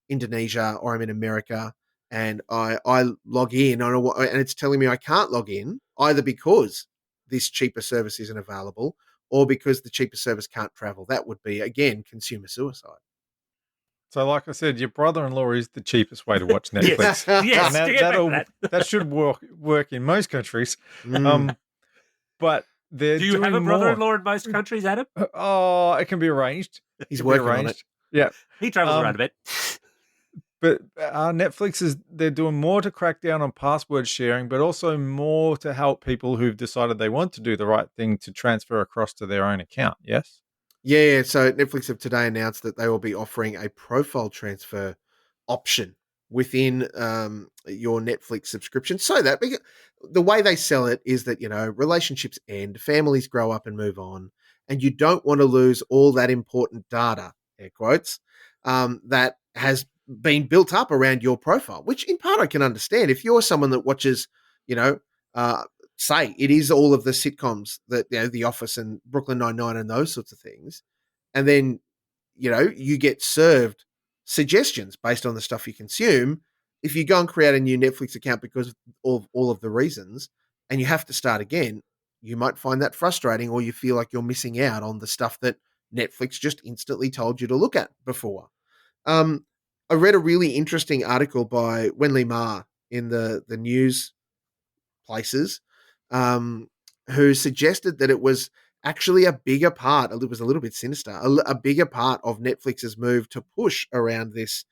Indonesia or I'm in America and I log in and it's telling me I can't log in either because this cheaper service isn't available or because the cheaper service can't travel. That would be, again, consumer suicide. So, like I said, your brother-in-law is the cheapest way to watch Yes. Netflix. Yes, And to get back to that. that should work in most countries. Mm. But they're Do you doing have a more. brother-in-law in most countries, Adam? Oh, it can be arranged. He's It can be working on it. arranged. Yeah. He travels around a bit. But Netflix they're doing more to crack down on password sharing, but also more to help people who've decided they want to do the right thing to transfer across to their own account. Yes? Yeah, so Netflix have today announced that they will be offering a profile transfer option within your Netflix subscription, so that the way they sell it is that, relationships end, families grow up and move on, and you don't want to lose all that important data, air quotes, that has been built up around your profile, which in part I can understand. If you're someone that watches, uh, say it is all of the sitcoms that, The Office and Brooklyn Nine-Nine and those sorts of things, and then, you get served suggestions based on the stuff you consume. If you go and create a new Netflix account because of all of the reasons and you have to start again, you might find that frustrating, or you feel like you're missing out on the stuff that Netflix just instantly told you to look at before. I read a really interesting article by Wenli Ma in the news places, who suggested that it was actually a bigger part, it was a little bit sinister, a bigger part of Netflix's move to push around this,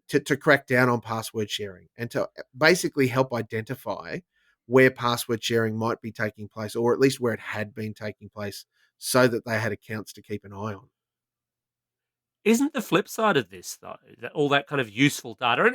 to crack down on password sharing and to basically help identify where password sharing might be taking place, or at least where it had been taking place, so that they had accounts to keep an eye on. Isn't the flip side of this, though, that all that kind of useful data,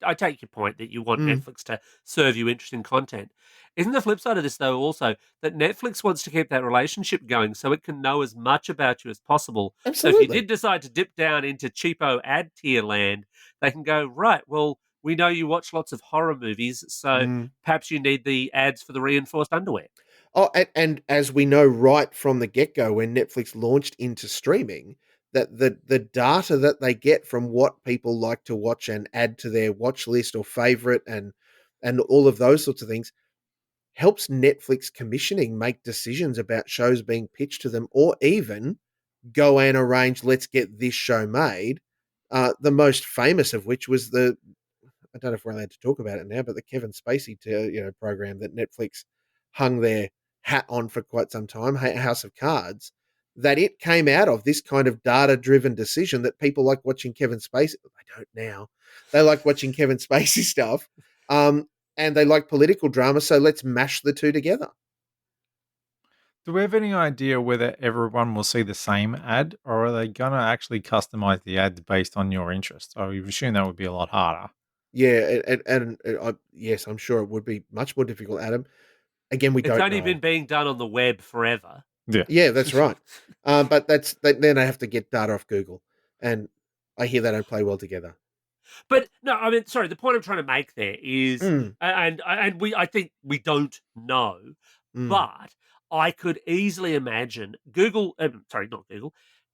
I take your point that you want Netflix to serve you interesting content. Isn't the flip side of this, though, also that Netflix wants to keep that relationship going so it can know as much about you as possible? Absolutely. So if you did decide to dip down into cheapo ad tier land, they can go, right, well, we know you watch lots of horror movies, so perhaps you need the ads for the reinforced underwear. Oh, and as we know right from the get-go, when Netflix launched into streaming, that the data that they get from what people like to watch and add to their watch list or favorite and all of those sorts of things helps Netflix commissioning make decisions about shows being pitched to them, or even go and arrange, let's get this show made. The most famous of which was I don't know if we're allowed to talk about it now, but the Kevin Spacey program that Netflix hung their hat on for quite some time, House of Cards, that it came out of this kind of data-driven decision that people like watching Kevin Spacey. I don't now. They like watching Kevin Spacey stuff, and they like political drama, so let's mash the two together. Do we have any idea whether everyone will see the same ad, or are they going to actually customize the ads based on your interests? I would assume that would be a lot harder. Yeah, and yes, I'm sure it would be much more difficult, Adam. Again, we don't know. It's only been being done on the web forever. Yeah, that's right. But then they have to get data off Google, and I hear they don't play well together. But no, I mean, sorry. The point I'm trying to make there is, I think we don't know, but I could easily imagine not Google.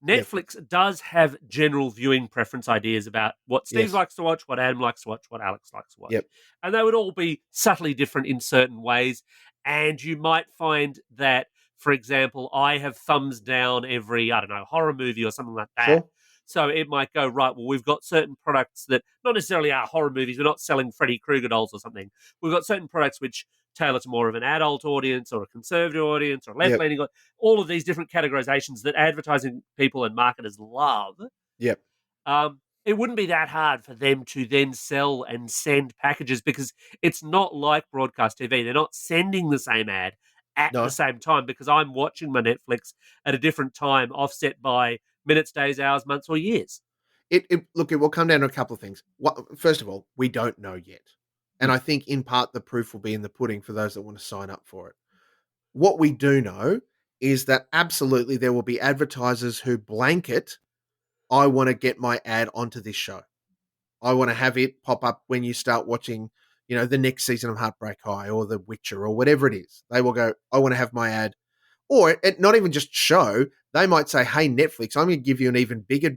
Netflix does have general viewing preference ideas about what Steve likes to watch, what Adam likes to watch, what Alex likes to watch. And they would all be subtly different in certain ways. And you might find that, for example, I have thumbs down every, I don't know, horror movie or something like that. Sure. So it might go, right, well, we've got certain products that not necessarily are horror movies. We're not selling Freddy Krueger dolls or something. We've got certain products which tailor to more of an adult audience or a conservative audience or left-leaning, all of these different categorizations that advertising people and marketers love. Yep. It wouldn't be that hard for them to then sell and send packages, because it's not like broadcast TV. They're not sending the same ad at the same time, because I'm watching my Netflix at a different time, offset by minutes, days, hours, months, or years. It will come down to a couple of things. First of all, we don't know yet. And I think in part the proof will be in the pudding for those that want to sign up for it. What we do know is that absolutely there will be advertisers who blanket, I want to get my ad onto this show. I want to have it pop up when you start watching, the next season of Heartbreak High or The Witcher or whatever it is. They will go, I want to have my ad. Or not even just show, they might say, hey, Netflix, I'm going to give you an even bigger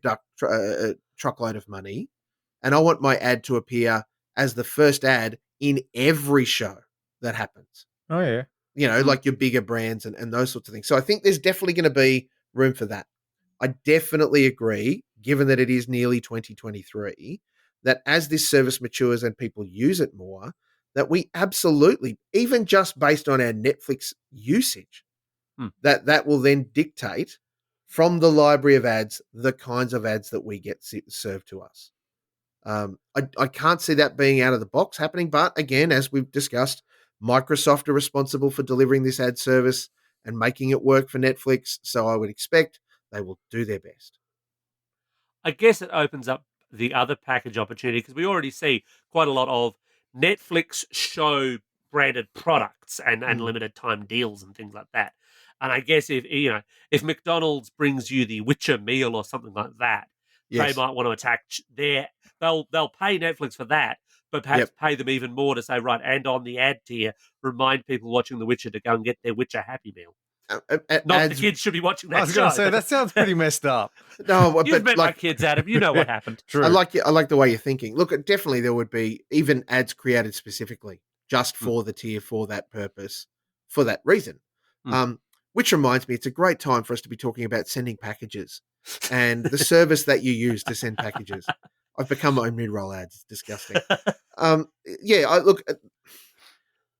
truckload of money, and I want my ad to appear as the first ad in every show that happens. Oh, yeah. You know, like your bigger brands and those sorts of things. So I think there's definitely going to be room for that. I definitely agree, given that it is nearly 2023, that as this service matures and people use it more, that we absolutely, even just based on our Netflix usage, that will then dictate from the library of ads the kinds of ads that we get served to us. I can't see that being out of the box happening, but again, as we've discussed, Microsoft are responsible for delivering this ad service and making it work for Netflix, so I would expect they will do their best. I guess it opens up the other package opportunity because we already see quite a lot of Netflix show branded products and limited time deals and things like that. And I guess if McDonald's brings you the Witcher meal or something like that, they might want to attach they'll pay Netflix for that, but perhaps pay them even more to say, right, and on the ad tier, remind people watching The Witcher to go and get their Witcher Happy Meal. Not the kids should be watching that. I was going to say that sounds pretty messed up. No, you've met my kids, Adam. You know what happened. True. I like the way you're thinking. Look, definitely there would be even ads created specifically just for the tier, for that purpose, for that reason. Which reminds me, it's a great time for us to be talking about sending packages and the service that you use to send packages. I've become my own mid-roll ads. It's disgusting.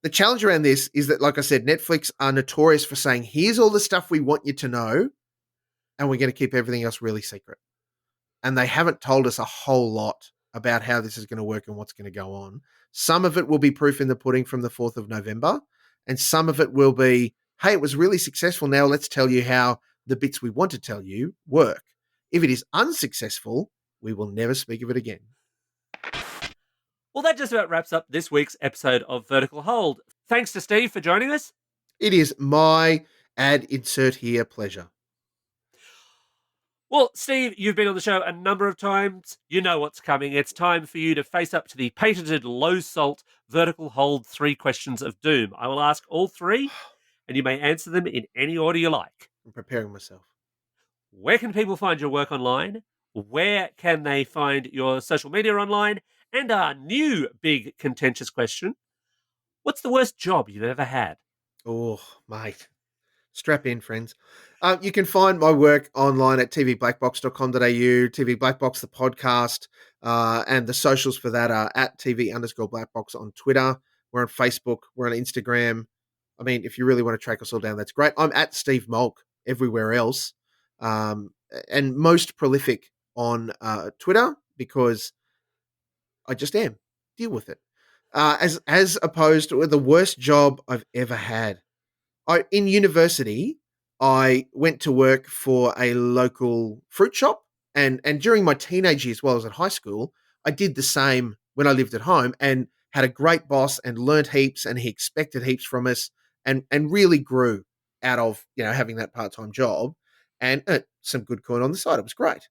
The challenge around this is that, like I said, Netflix are notorious for saying, here's all the stuff we want you to know, and we're going to keep everything else really secret. And they haven't told us a whole lot about how this is going to work and what's going to go on. Some of it will be proof in the pudding from the 4th of November, and some of it will be, hey, it was really successful. Now let's tell you how the bits we want to tell you work. If it is unsuccessful, we will never speak of it again. Well, that just about wraps up this week's episode of Vertical Hold. Thanks to Steve for joining us. It is my ad insert here pleasure. Well, Steve, you've been on the show a number of times. You know what's coming. It's time for you to face up to the patented low-salt Vertical Hold 3 questions of doom. I will ask all 3, and you may answer them in any order you like. I'm preparing myself. Where can people find your work online? Where can they find your social media online? And our new big contentious question, what's the worst job you've ever had? Oh, mate. Strap in, friends. You can find my work online at tvblackbox.com.au, TV Blackbox, the podcast, and the socials for that are at TV_Blackbox on Twitter. We're on Facebook. We're on Instagram. I mean, if you really want to track us all down, that's great. I'm at Steve Molk everywhere else, and most prolific on Twitter because I just am. Deal with it. As opposed to the worst job I've ever had. In university, I went to work for a local fruit shop, and during my teenage years, while I was at high school, I did the same when I lived at home and had a great boss and learned heaps, and he expected heaps from us, and really grew out of having that part-time job and some good coin on the side. It was great.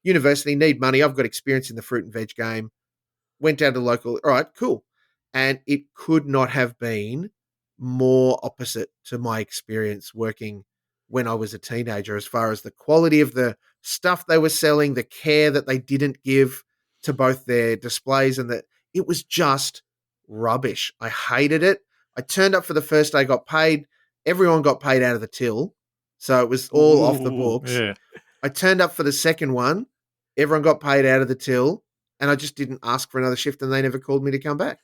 University, need money. I've got experience in the fruit and veg game. Went down to local. All right, cool. And it could not have been more opposite to my experience working when I was a teenager, as far as the quality of the stuff they were selling, the care that they didn't give to both their displays, and that it was just rubbish. I hated it. I turned up for the first day, got paid. Everyone got paid out of the till. So it was all off the books. Yeah. I turned up for the second one. Everyone got paid out of the till. And I just didn't ask for another shift, and they never called me to come back.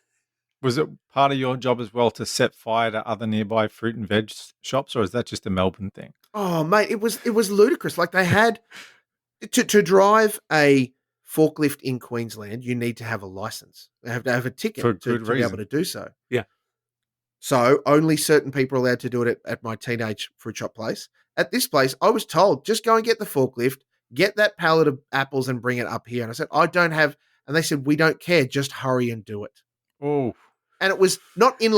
Was it part of your job as well to set fire to other nearby fruit and veg shops, or is that just a Melbourne thing? Oh, mate, it was ludicrous. Like, they had to drive a forklift in Queensland, you need to have a license. They have to have a ticket to be able to do so. Yeah. So only certain people are allowed to do it at my teenage fruit shop place. At this place, I was told, just go and get the forklift, get that pallet of apples and bring it up here. And I said, I don't have, and they said, we don't care, just hurry and do it. Oh. And it was not in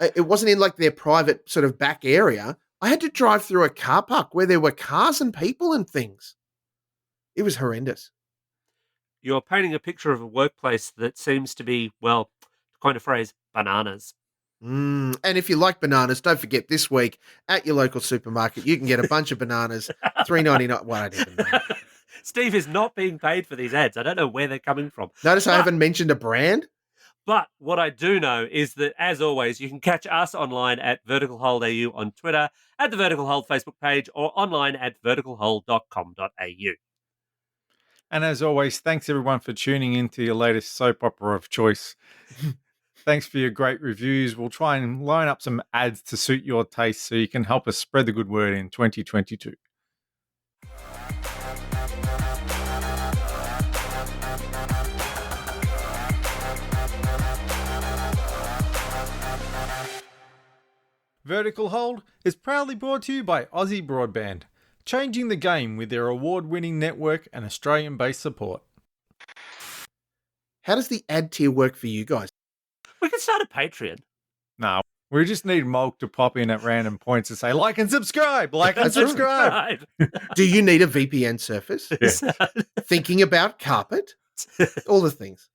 it wasn't in like their private sort of back area. I had to drive through a car park where there were cars and people and things. It was horrendous. You're painting a picture of a workplace that seems to be, well, to coin a phrase, bananas. And if you like bananas, don't forget this week at your local supermarket, you can get a bunch of bananas, $3.99. Well, I didn't know. Steve is not being paid for these ads. I don't know where they're coming from. Notice I haven't mentioned a brand. But what I do know is that, as always, you can catch us online at Vertical Hold AU on Twitter, at the Vertical Hold Facebook page, or online at verticalhold.com.au. And as always, thanks everyone for tuning in to your latest soap opera of choice. Thanks for your great reviews. We'll try and line up some ads to suit your taste so you can help us spread the good word in 2022. Vertical Hold is proudly brought to you by Aussie Broadband, changing the game with their award-winning network and Australian-based support. How does the ad tier work for you guys? We could start a Patreon. Nah, we just need Molk to pop in at random points and say, like and subscribe, like and That's right. subscribe. Do you need a VPN surface? Yeah. Thinking about carpet? All the things.